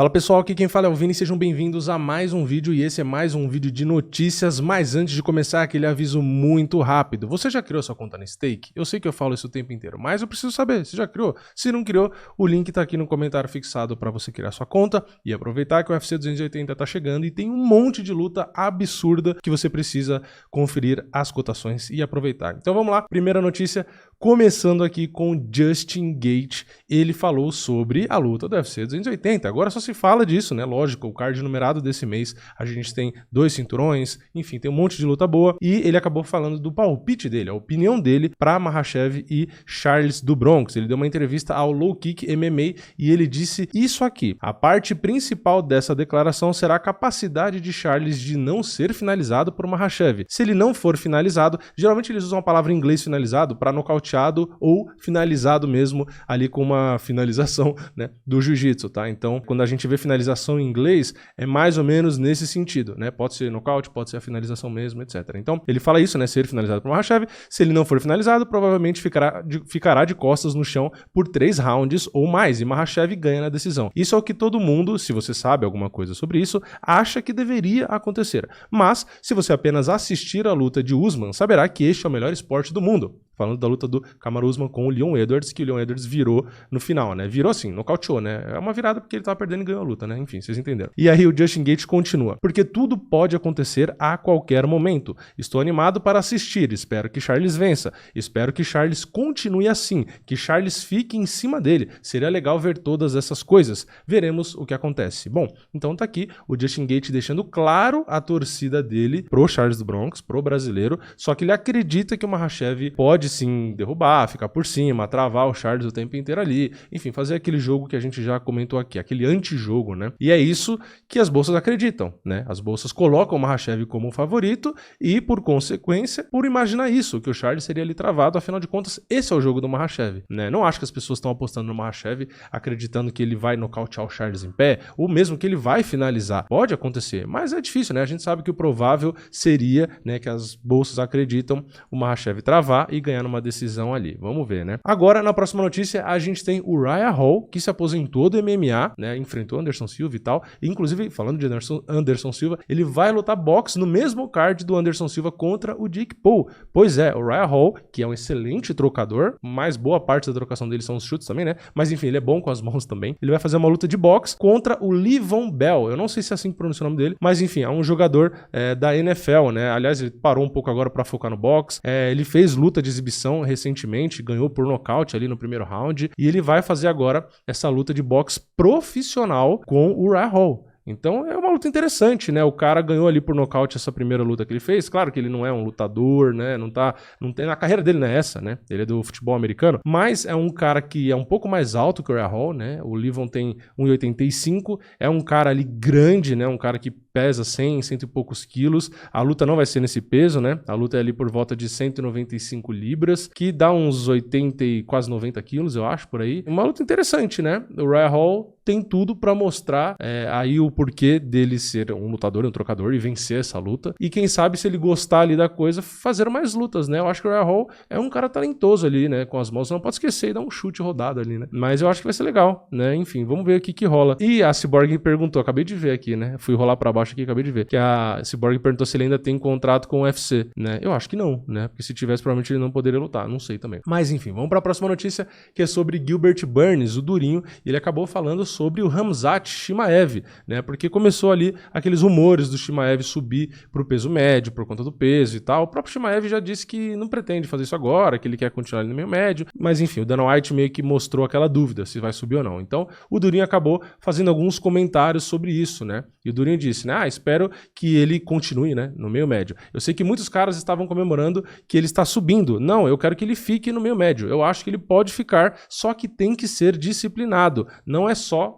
Fala pessoal, aqui quem fala é o Vini, sejam bem-vindos a mais um vídeo e esse é mais um vídeo de notícias, mas antes de começar aquele aviso muito rápido. Você já criou sua conta na Stake? Eu sei que eu falo isso o tempo inteiro, mas eu preciso saber, você já criou? Se não criou, o link tá aqui no comentário fixado para você criar sua conta e aproveitar que o UFC 280 tá chegando e tem um monte de luta absurda que você precisa conferir as cotações e aproveitar. Então vamos lá, primeira notícia, começando aqui com Justin Gaethje. Ele falou sobre a luta do UFC 280, agora só se fala disso, né? Lógico, o card numerado desse mês, a gente tem 2 cinturões, enfim, tem um monte de luta boa, e ele acabou falando do palpite dele, a opinião dele para Makhachev e Charles do Bronx. Ele deu uma entrevista ao Low Kick MMA e ele disse isso aqui: a parte principal dessa declaração será a capacidade de Charles de não ser finalizado por Makhachev. Se ele não for finalizado, geralmente eles usam a palavra em inglês finalizado para nocauteado ou finalizado mesmo ali com uma finalização, né, do jiu-jitsu, tá? Então, quando a gente vê finalização em inglês, é mais ou menos nesse sentido, né? Pode ser nocaute, pode ser a finalização mesmo, etc. Então, ele fala isso, né? Ser finalizado por Makhachev. Se ele não for finalizado, provavelmente ficará de costas no chão por 3 rounds ou mais, e Makhachev ganha na decisão. Isso é o que todo mundo, se você sabe alguma coisa sobre isso, acha que deveria acontecer. Mas, se você apenas assistir a luta de Usman, saberá que este é o melhor esporte do mundo. Falando da luta do Kamaru Usman com o Leon Edwards, que o Leon Edwards virou no final, né? Virou assim, nocauteou, né? É uma virada porque ele tava perdendo e ganhou a luta, né? Enfim, vocês entenderam. E aí o Justin Gaethje continua: porque tudo pode acontecer a qualquer momento. Estou animado para assistir, espero que Charles vença, espero que Charles continue assim, que Charles fique em cima dele. Seria legal ver todas essas coisas. Veremos o que acontece. Bom, então tá aqui o Justin Gaethje deixando claro a torcida dele pro Charles do Bronx, pro brasileiro, só que ele acredita que o Makhachev pode sim derrubar, ficar por cima, travar o Charles o tempo inteiro ali, enfim, fazer aquele jogo que a gente já comentou aqui, aquele antijogo, né? E é isso que as bolsas acreditam, né? As bolsas colocam o Makhachev como favorito e, por consequência, por imaginar isso, que o Charles seria ali travado, afinal de contas, esse é o jogo do Makhachev, né? Não acho que as pessoas estão apostando no Makhachev acreditando que ele vai nocautear o Charles em pé, ou mesmo que ele vai finalizar. Pode acontecer, mas é difícil, né? A gente sabe que o provável seria, né, que as bolsas acreditam o Makhachev travar e ganhar numa decisão ali. Vamos ver, né? Agora, na próxima notícia, a gente tem o Uriah Hall, que se aposentou do MMA, né? Enfrentou Anderson Silva e tal. E, inclusive, falando de Anderson Silva, ele vai lutar boxe no mesmo card do Anderson Silva contra o Jake Paul. Pois é, o Uriah Hall, que é um excelente trocador, mas boa parte da trocação dele são os chutes também, né? Mas, enfim, ele é bom com as mãos também. Ele vai fazer uma luta de boxe contra o Levon Bell. Eu não sei se é assim que pronuncia o nome dele, mas, enfim, é um jogador da NFL, né? Aliás, ele parou um pouco agora para focar no boxe. Ele fez luta de exibição recentemente, ganhou por nocaute ali no primeiro round, e ele vai fazer agora essa luta de boxe profissional com o Uriah Hall. Então é uma luta interessante, né? O cara ganhou ali por nocaute essa primeira luta que ele fez. Claro que ele não é um lutador, né? Não tem, a carreira dele não é essa, né? Ele é do futebol americano, mas é um cara que é um pouco mais alto que o Uriah Hall, né? O Levon tem 1,85, é um cara ali grande, né? Um cara que pesa 100 e poucos quilos. A luta não vai ser nesse peso, né? A luta é ali por volta de 195 libras, que dá uns 80 e quase 90 quilos, eu acho, por aí. Uma luta interessante, né? O Uriah Hall tem tudo pra mostrar aí o porquê dele ser um lutador, um trocador e vencer essa luta. E quem sabe, se ele gostar ali da coisa, fazer mais lutas, né? Eu acho que o Uriah Hall é um cara talentoso ali, né? Com as mãos, você não pode esquecer e dar um chute rodado ali, né? Mas eu acho que vai ser legal, né? Enfim, vamos ver o que rola. E a Cyborg perguntou, acabei de ver aqui, né? Fui rolar pra baixo aqui, acabei de ver, que a Cyborg perguntou se ele ainda tem contrato com o UFC, né? Eu acho que não, né? Porque se tivesse, provavelmente ele não poderia lutar, não sei também. Mas enfim, vamos pra próxima notícia, que é sobre Gilbert Burns, o Durinho. Ele acabou falando sobre o Khamzat Chimaev, né? Porque começou ali aqueles rumores do Chimaev subir pro peso médio, por conta do peso e tal. O próprio Chimaev já disse que não pretende fazer isso agora, que ele quer continuar ali no meio médio, mas enfim, o Dana White meio que mostrou aquela dúvida, se vai subir ou não. Então, o Durinho acabou fazendo alguns comentários sobre isso, né? E o Durinho disse, né? Espero que ele continue, né, no meio médio. Eu sei que muitos caras estavam comemorando que ele está subindo. Não, eu quero que ele fique no meio médio. Eu acho que ele pode ficar, só que tem que ser disciplinado. Não é só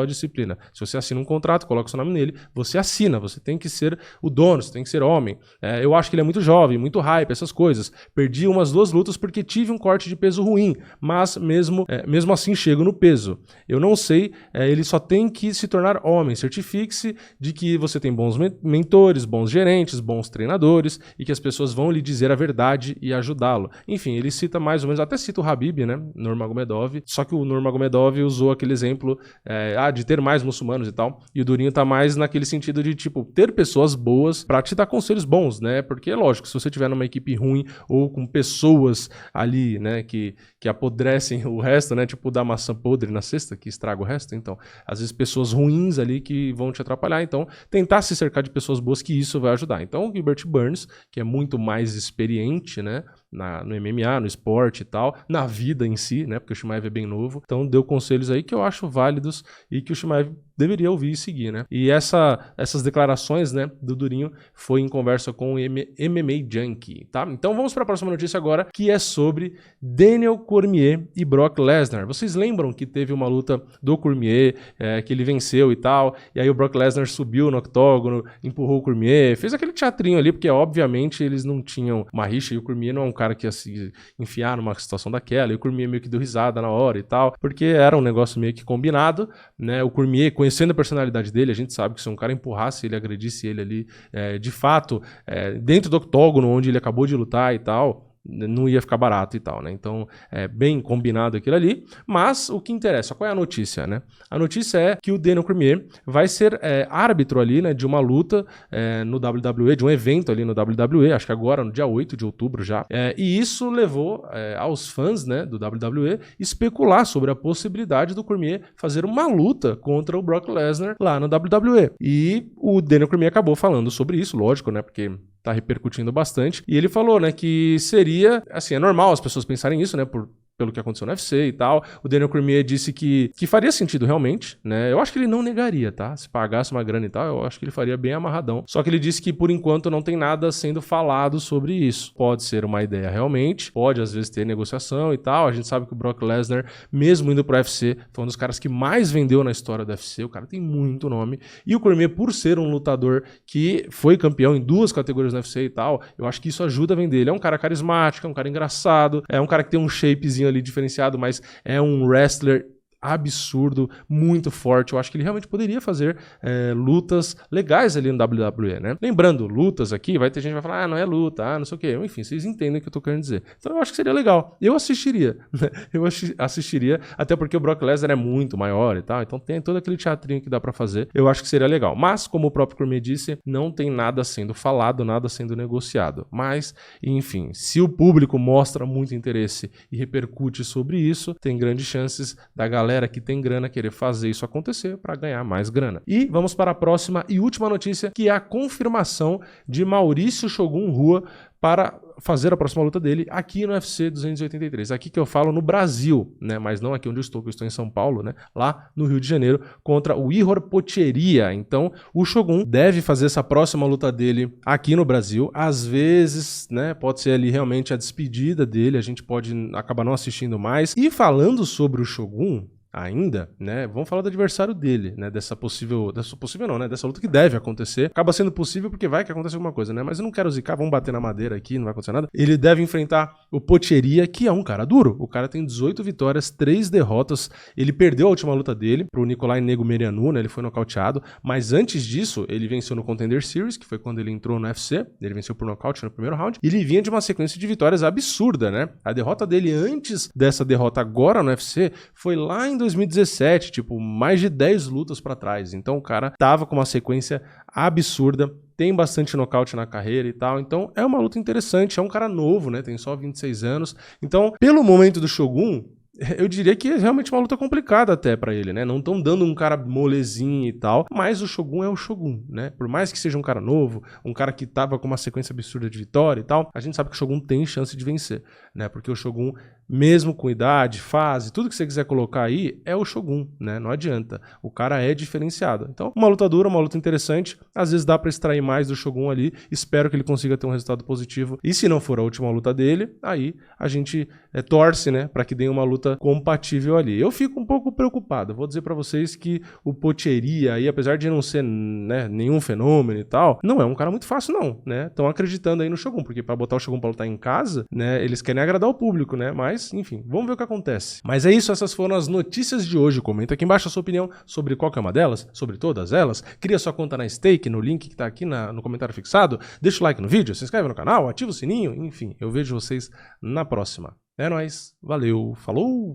disciplina. Se você assina um contrato, coloca o seu nome nele, você assina, você tem que ser o dono, você tem que ser homem. Eu acho que ele é muito jovem, muito hype, essas coisas. Perdi umas 2 lutas porque tive um corte de peso ruim, mas mesmo assim chego no peso. Eu não sei, ele só tem que se tornar homem. Certifique-se de de que você tem bons mentores, bons gerentes, bons treinadores e que as pessoas vão lhe dizer a verdade e ajudá-lo. Enfim, ele cita mais ou menos, até cita o Habib, né, Nurmagomedov, só que o Nurmagomedov usou aquele exemplo de ter mais muçulmanos e tal, e o Durinho tá mais naquele sentido de, tipo, ter pessoas boas pra te dar conselhos bons, né, porque é lógico, se você tiver numa equipe ruim ou com pessoas ali, né, que apodrecem o resto, né, tipo da maçã podre na cesta, que estraga o resto, então, às vezes pessoas ruins ali que vão te atrapalhar, então, tentar se cercar de pessoas boas que isso vai ajudar. Então, o Gilbert Burns, que é muito mais experiente, né, no MMA, no esporte e tal, na vida em si, né, porque o Chimaev é bem novo, então deu conselhos aí que eu acho válidos e que o Chimaev deveria ouvir e seguir, né. E essas declarações, né, do Durinho foi em conversa com o MMA Junkie, tá? Então vamos para a próxima notícia agora, que é sobre Daniel Cormier e Brock Lesnar. Vocês lembram que teve uma luta do Cormier, que ele venceu e tal, e aí o Brock Lesnar subiu no octógono, empurrou o Cormier, fez aquele teatrinho ali, porque obviamente eles não tinham uma rixa e o Cormier não é um cara que ia se enfiar numa situação daquela, e o Cormier meio que deu risada na hora e tal, porque era um negócio meio que combinado, né? O Cormier, conhecendo a personalidade dele, a gente sabe que se um cara empurrasse ele, agredisse ele ali, de fato, dentro do octógono onde ele acabou de lutar e tal, não ia ficar barato e tal, né? Então, é bem combinado aquilo ali. Mas o que interessa, qual é a notícia, né? A notícia é que o Daniel Cormier vai ser árbitro ali, né? De uma luta no WWE, de um evento ali no WWE, acho que agora, no dia 8 de outubro já. E isso levou aos fãs, né, do WWE especular sobre a possibilidade do Cormier fazer uma luta contra o Brock Lesnar lá no WWE. E o Daniel Cormier acabou falando sobre isso, lógico, né? Porque tá repercutindo bastante. E ele falou, né, que seria, assim, é normal as pessoas pensarem isso, né, pelo que aconteceu no UFC e tal. O Daniel Cormier disse que faria sentido realmente, né? Eu acho que ele não negaria, tá? Se pagasse uma grana e tal, eu acho que ele faria bem amarradão. Só que ele disse que por enquanto não tem nada sendo falado sobre isso. Pode ser uma ideia realmente, pode às vezes ter negociação e tal. A gente sabe que o Brock Lesnar, mesmo indo pro UFC, foi um dos caras que mais vendeu na história do UFC. O cara tem muito nome. E o Cormier, por ser um lutador que foi campeão em 2 categorias no UFC e tal, eu acho que isso ajuda a vender. Ele é um cara carismático, é um cara engraçado, é um cara que tem um shapezinho ali diferenciado, mas é um wrestler absurdo, muito forte. Eu acho que ele realmente poderia fazer lutas legais ali no WWE, né? Lembrando, lutas aqui, vai ter gente que vai falar, não é luta, não sei o quê. Enfim, vocês entendem o que eu tô querendo dizer. Então eu acho que seria legal. Eu assistiria, né? Eu assistiria, até porque o Brock Lesnar é muito maior e tal, então tem todo aquele teatrinho que dá pra fazer. Eu acho que seria legal. Mas, como o próprio Cormier disse, não tem nada sendo falado, nada sendo negociado. Mas, enfim, se o público mostra muito interesse e repercute sobre isso, tem grandes chances da galera que tem grana querer fazer isso acontecer para ganhar mais grana. E vamos para a próxima e última notícia, que é a confirmação de Maurício Shogun Rua para fazer a próxima luta dele aqui no UFC 283. Aqui que eu falo no Brasil, né? Mas não aqui onde eu estou, que eu estou em São Paulo, né? Lá no Rio de Janeiro, contra o Ihor Potieria. Então, o Shogun deve fazer essa próxima luta dele aqui no Brasil. Às vezes, né? Pode ser ali realmente a despedida dele, a gente pode acabar não assistindo mais. E falando sobre o Shogun ainda, né, vamos falar do adversário dele, né, dessa luta que deve acontecer. Acaba sendo possível porque vai que acontece alguma coisa, né, mas eu não quero zicar, vamos bater na madeira aqui, não vai acontecer nada. Ele deve enfrentar o Potieria, que é um cara duro. O cara tem 18 vitórias, 3 derrotas. Ele perdeu a última luta dele pro Nicolai Negumereanu, né, ele foi nocauteado, mas antes disso, ele venceu no Contender Series, que foi quando ele entrou no UFC, ele venceu por nocaute no primeiro round, e ele vinha de uma sequência de vitórias absurda, né. A derrota dele antes dessa derrota agora no UFC foi lá em 2017, tipo, mais de 10 lutas pra trás. Então o cara tava com uma sequência absurda, tem bastante nocaute na carreira e tal. Então é uma luta interessante, é um cara novo, né? Tem só 26 anos. Então, pelo momento do Shogun, eu diria que é realmente uma luta complicada até pra ele, né? Não estão dando um cara molezinho e tal, mas o Shogun é o Shogun, né? Por mais que seja um cara novo, um cara que tava com uma sequência absurda de vitória e tal, a gente sabe que o Shogun tem chance de vencer, né? Porque o Shogun, mesmo com idade, fase, tudo que você quiser colocar aí, é o Shogun, né? Não adianta. O cara é diferenciado. Então, uma luta dura, uma luta interessante. Às vezes dá pra extrair mais do Shogun ali. Espero que ele consiga ter um resultado positivo. E se não for a última luta dele, aí a gente torce, né? Pra que dê uma luta conta compatível ali. Eu fico um pouco preocupado, vou dizer pra vocês que o Pochery aí, apesar de não ser, né, nenhum fenômeno e tal, não é um cara muito fácil não, né? Estão acreditando aí no Shogun, porque pra botar o Shogun pra lutar em casa, né, eles querem agradar o público, né? Mas, enfim, vamos ver o que acontece. Mas é isso, essas foram as notícias de hoje. Comenta aqui embaixo a sua opinião sobre qualquer uma delas, sobre todas elas. Cria sua conta na Stake, no link que tá aqui no comentário fixado. Deixa o like no vídeo, se inscreve no canal, ativa o sininho, enfim, eu vejo vocês na próxima. É nóis, valeu, falou!